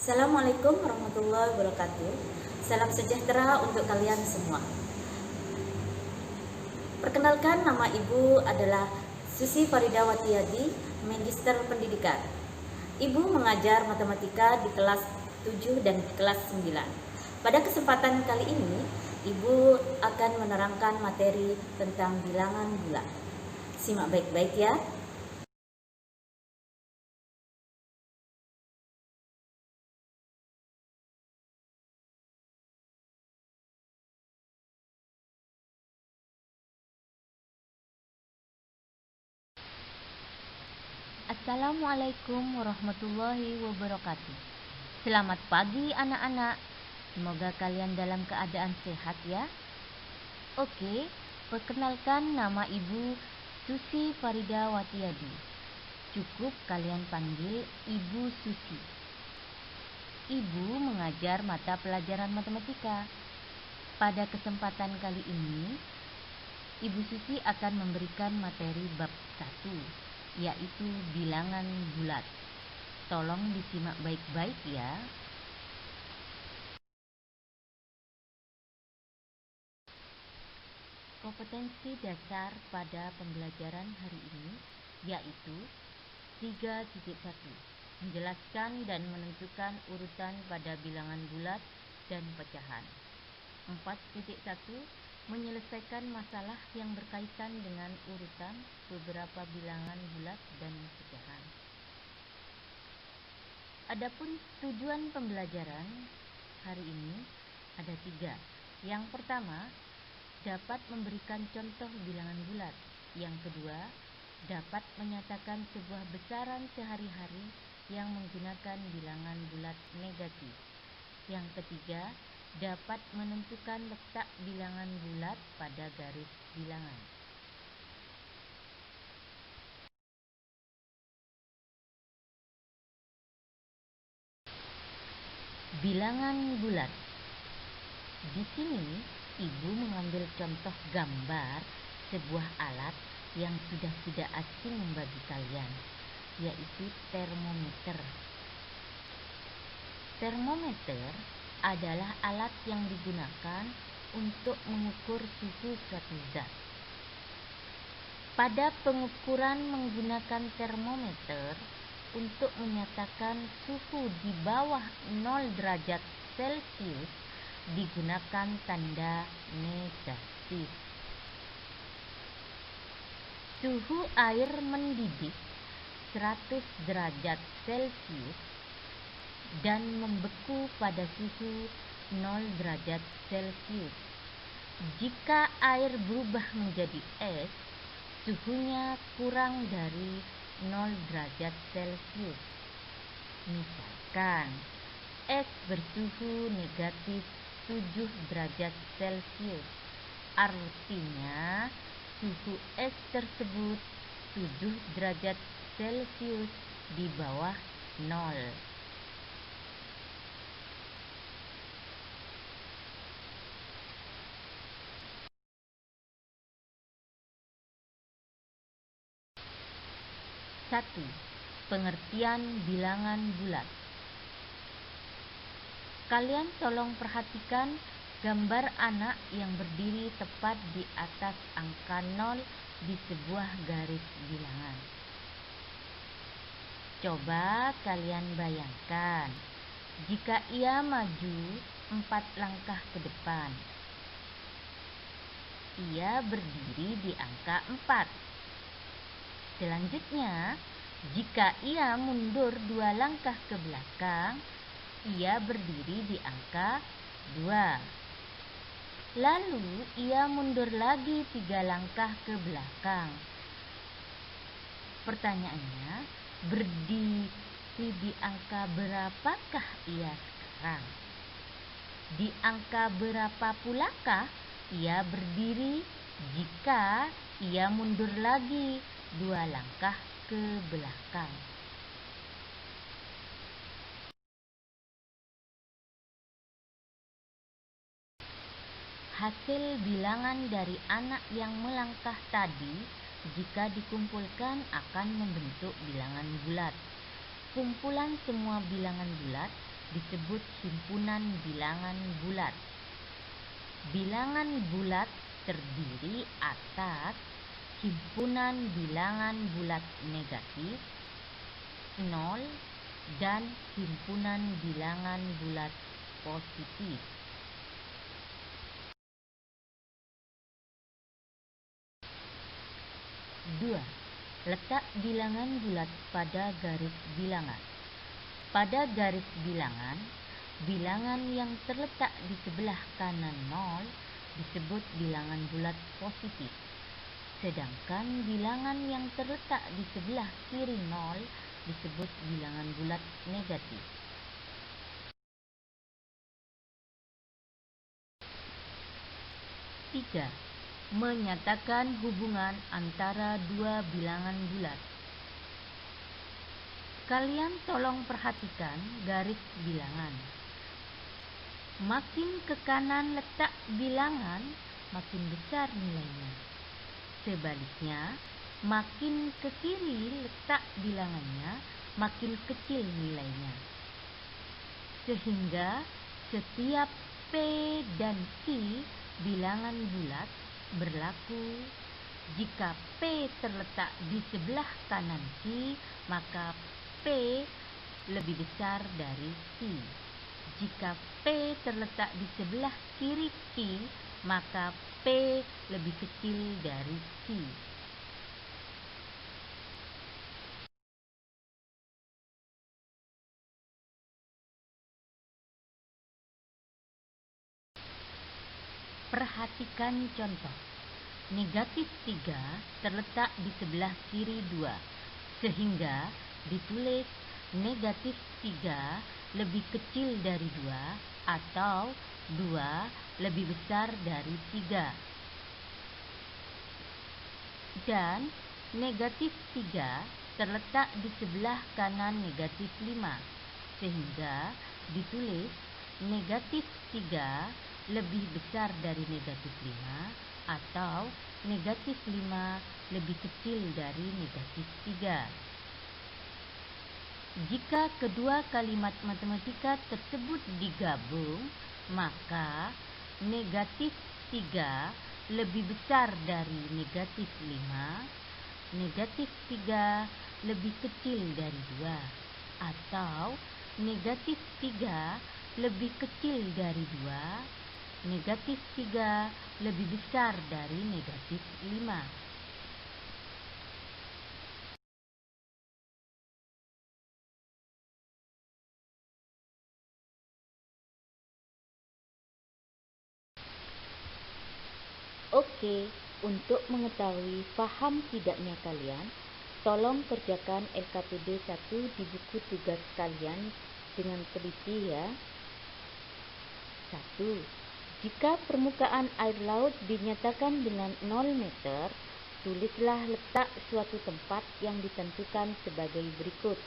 Assalamualaikum warahmatullahi wabarakatuh. Salam sejahtera untuk kalian semua. Perkenalkan, nama Ibu adalah Susi Farida Watiyadi, Magister Pendidikan. Ibu mengajar matematika di kelas 7 dan kelas 9. Pada kesempatan kali ini, Ibu akan menerangkan materi tentang bilangan bulat. Simak baik-baik ya. Assalamualaikum warahmatullahi wabarakatuh. Selamat pagi anak-anak. Semoga kalian dalam keadaan sehat ya. Oke, perkenalkan nama Ibu Susi Farida Watiyadi. Cukup kalian panggil Ibu Susi. Ibu mengajar mata pelajaran matematika. Pada kesempatan kali ini, Ibu Susi akan memberikan materi bab 1, yaitu bilangan bulat. Tolong disimak baik-baik ya. Kompetensi dasar pada pembelajaran hari ini yaitu 3.1, menjelaskan dan menentukan urutan pada bilangan bulat dan pecahan. 4.1, menyelesaikan masalah yang berkaitan dengan urutan beberapa bilangan bulat dan pecahan. Adapun tujuan pembelajaran hari ini ada 3. Yang pertama, dapat memberikan contoh bilangan bulat. Yang kedua, dapat menyatakan sebuah besaran sehari-hari yang menggunakan bilangan bulat negatif. Yang ketiga, dapat menentukan letak bilangan bulat pada garis bilangan. Bilangan bulat. Di sini Ibu mengambil contoh gambar sebuah alat yang sudah tidak asing bagi kalian, yaitu termometer. Termometer adalah alat yang digunakan untuk mengukur suhu suatu zat. Pada pengukuran menggunakan termometer, untuk menyatakan suhu di bawah 0 derajat Celcius digunakan tanda negatif. Suhu air mendidih 100 derajat Celcius dan membeku pada suhu 0 derajat Celcius. Jika air berubah menjadi es, suhunya kurang dari 0 derajat Celcius. Misalkan es bersuhu negatif 7 derajat Celcius. Artinya suhu es tersebut 7 derajat Celcius di bawah 0. Satu, pengertian bilangan bulat. Kalian tolong perhatikan gambar anak yang berdiri tepat di atas angka 0 di sebuah garis bilangan. Coba kalian bayangkan, jika ia maju 4 langkah ke depan, ia berdiri di angka 4. Selanjutnya, jika ia mundur 2 langkah ke belakang, ia berdiri di angka 2. Lalu ia mundur lagi 3 langkah ke belakang. Pertanyaannya, berdiri di angka berapakah ia sekarang? Di angka berapa pulakah ia berdiri jika ia mundur lagi 2 langkah ke belakang? Hasil bilangan dari anak yang melangkah tadi jika dikumpulkan akan membentuk bilangan bulat. Kumpulan semua bilangan bulat disebut himpunan bilangan bulat. Bilangan bulat terdiri atas himpunan bilangan bulat negatif, 0, dan himpunan bilangan bulat positif. Dua, letak bilangan bulat pada garis bilangan. Pada garis bilangan, bilangan yang terletak di sebelah kanan 0 disebut bilangan bulat positif. Sedangkan bilangan yang terletak di sebelah kiri 0 disebut bilangan bulat negatif. Tiga, menyatakan hubungan antara dua bilangan bulat. Kalian tolong perhatikan garis bilangan. Makin ke kanan letak bilangan, makin besar nilainya. Sebaliknya, makin ke kiri letak bilangannya, makin kecil nilainya. Sehingga setiap P dan Q bilangan bulat berlaku jika P terletak di sebelah kanan Q, maka P lebih besar dari Q. Jika P terletak di sebelah kiri Q, maka P lebih kecil dari Q. Perhatikan contoh. Negatif 3 terletak di sebelah kiri 2, sehingga ditulis negatif 3 lebih kecil dari 2 atau 2 lebih besar dari 3. Dan negatif 3 terletak di sebelah kanan negatif 5, sehingga ditulis negatif 3 lebih besar dari negatif 5 atau negatif 5 lebih kecil dari negatif 3. Jika kedua kalimat matematika tersebut digabung, maka negatif 3 lebih besar dari negatif 5, negatif 3 lebih kecil dari 2, atau negatif 3 lebih kecil dari 2, negatif 3 lebih besar dari negatif 5. Oke, untuk mengetahui paham tidaknya kalian, tolong kerjakan LKPD 1 di buku tugas kalian dengan teliti ya. 1. Jika permukaan air laut dinyatakan dengan 0 meter, tulislah letak suatu tempat yang ditentukan sebagai berikut.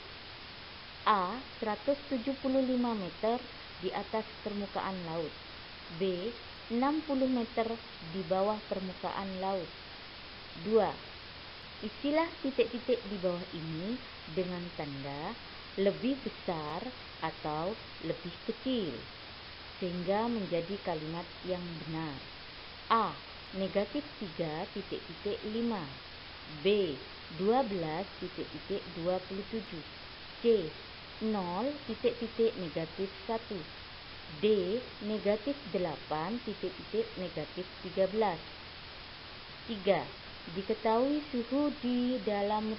A. 175 meter di atas permukaan laut. B. 60 meter di bawah permukaan laut. 2. Isilah titik-titik di bawah ini dengan tanda lebih besar atau lebih kecil, sehingga menjadi kalimat yang benar. A. Negatif 3,5. B. 12,27. C. 0,negatif 1. D. Negatif 8,13. 3. Diketahui suhu di dalam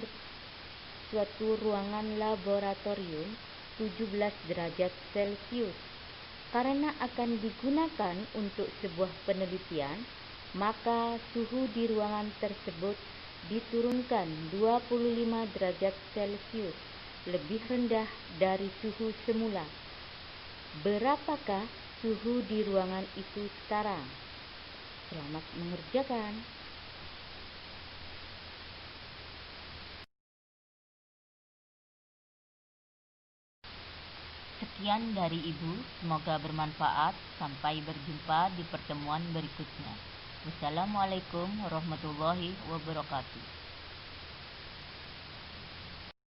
suatu ruangan laboratorium 17 derajat Celcius. Karena akan digunakan untuk sebuah penelitian, maka suhu di ruangan tersebut diturunkan 25 derajat Celcius, lebih rendah dari suhu semula. Berapakah suhu di ruangan itu sekarang? Selamat mengerjakan. Sekian dari Ibu, semoga bermanfaat. Sampai berjumpa di pertemuan berikutnya. Wassalamualaikum warahmatullahi wabarakatuh.